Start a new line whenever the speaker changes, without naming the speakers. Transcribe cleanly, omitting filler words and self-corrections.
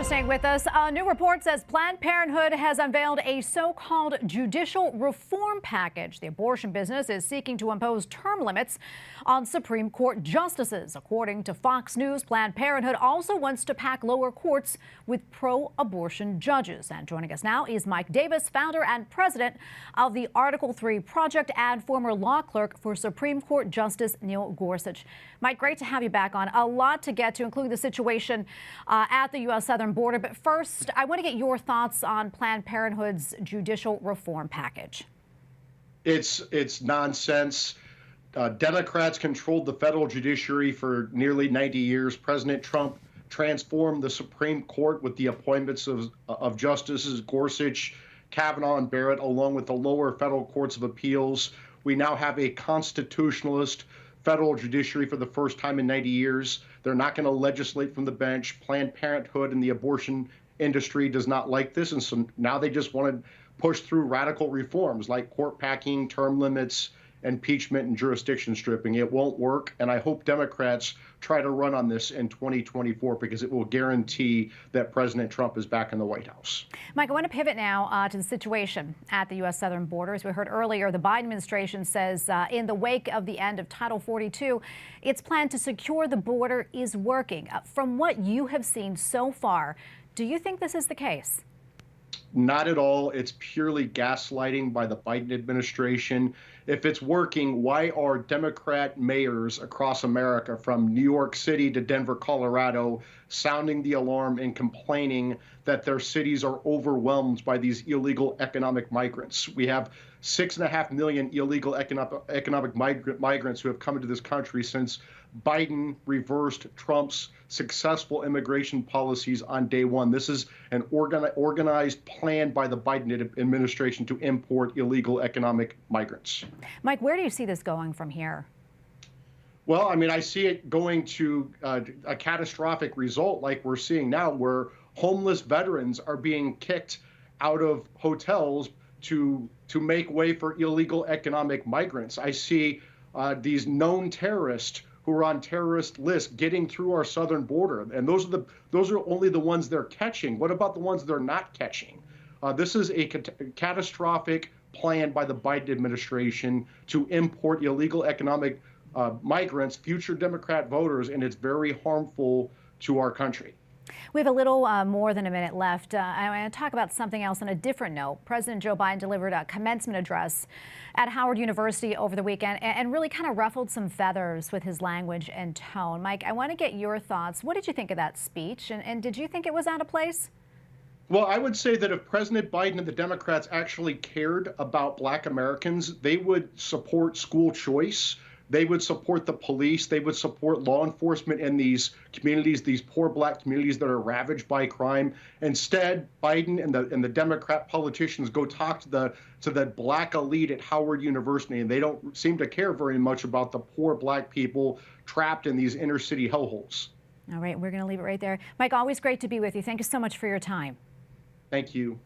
for staying with us. A new report says Planned Parenthood has unveiled a so-called judicial reform package. The abortion business is seeking to impose term limits on Supreme Court justices. According to Fox News, Planned Parenthood also wants to pack lower courts with pro-abortion judges. And joining us now is Mike Davis, founder and president of the Article 3 Project and former law clerk for Supreme Court Justice Neil Gorsuch. Mike, great to have you back on. A lot to get to, including the situation at the U.S. southern border. But first, I want to get your thoughts on Planned Parenthood's judicial reform package.
It's nonsense. Democrats controlled the federal judiciary for nearly 90 years. President Trump transformed the Supreme Court with the appointments of Justices Gorsuch, Kavanaugh, and Barrett, along with the lower federal courts of appeals. We now have a constitutionalist federal judiciary for the first time in 90 years. They're not going to legislate from the bench. Planned Parenthood and the abortion industry does not like this. And so now they just want to push through radical reforms like court packing, term limits, impeachment, and jurisdiction stripping. It won't work. And I hope Democrats try to run on this in 2024 because it will guarantee that President Trump is back in the White House.
Mike, I want to pivot now to the situation at the U.S. southern border. As we heard earlier, the Biden administration says in the wake of the end of Title 42, its plan to secure the border is working. From what you have seen so far, do you think this is the case?
Not at all. It's purely gaslighting by the Biden administration. If it's working, why are Democrat mayors across America, from New York City to Denver, Colorado, sounding the alarm and complaining that their cities are overwhelmed by these illegal economic migrants? We have 6.5 million illegal economic migrants who have come into this country since Biden reversed Trump's successful immigration policies on day one. This is an organized plan by the Biden administration to import illegal economic migrants.
Mike, where do you see this going from here?
Well, I mean, I see it going to a catastrophic result like we're seeing now, where homeless veterans are being kicked out of hotels to make way for illegal economic migrants. I see these known terrorists who are on terrorist lists getting through our southern border, and those are only the ones they're catching. What about the ones they're not catching? This is a catastrophic plan by the Biden administration to import illegal economic migrants, future Democrat voters, and it's very harmful to our country.
We have a little more than a minute left. I want to talk about something else on a different note. President Joe Biden delivered a commencement address at Howard University over the weekend and really kind of ruffled some feathers with his language and tone. Mike, I want to get your thoughts. What did you think of that speech? And did you think it was out of place?
Well, I would say that if President Biden and the Democrats actually cared about Black Americans, they would support school choice. They would support the police. They would support law enforcement in these communities, these poor Black communities that are ravaged by crime. Instead, Biden and the Democrat politicians go talk to the Black elite at Howard University, and they don't seem to care very much about the poor Black people trapped in these inner city hellholes.
All right, we're going to leave it right there. Mike, always great to be with you. Thank you so much for your time.
Thank you.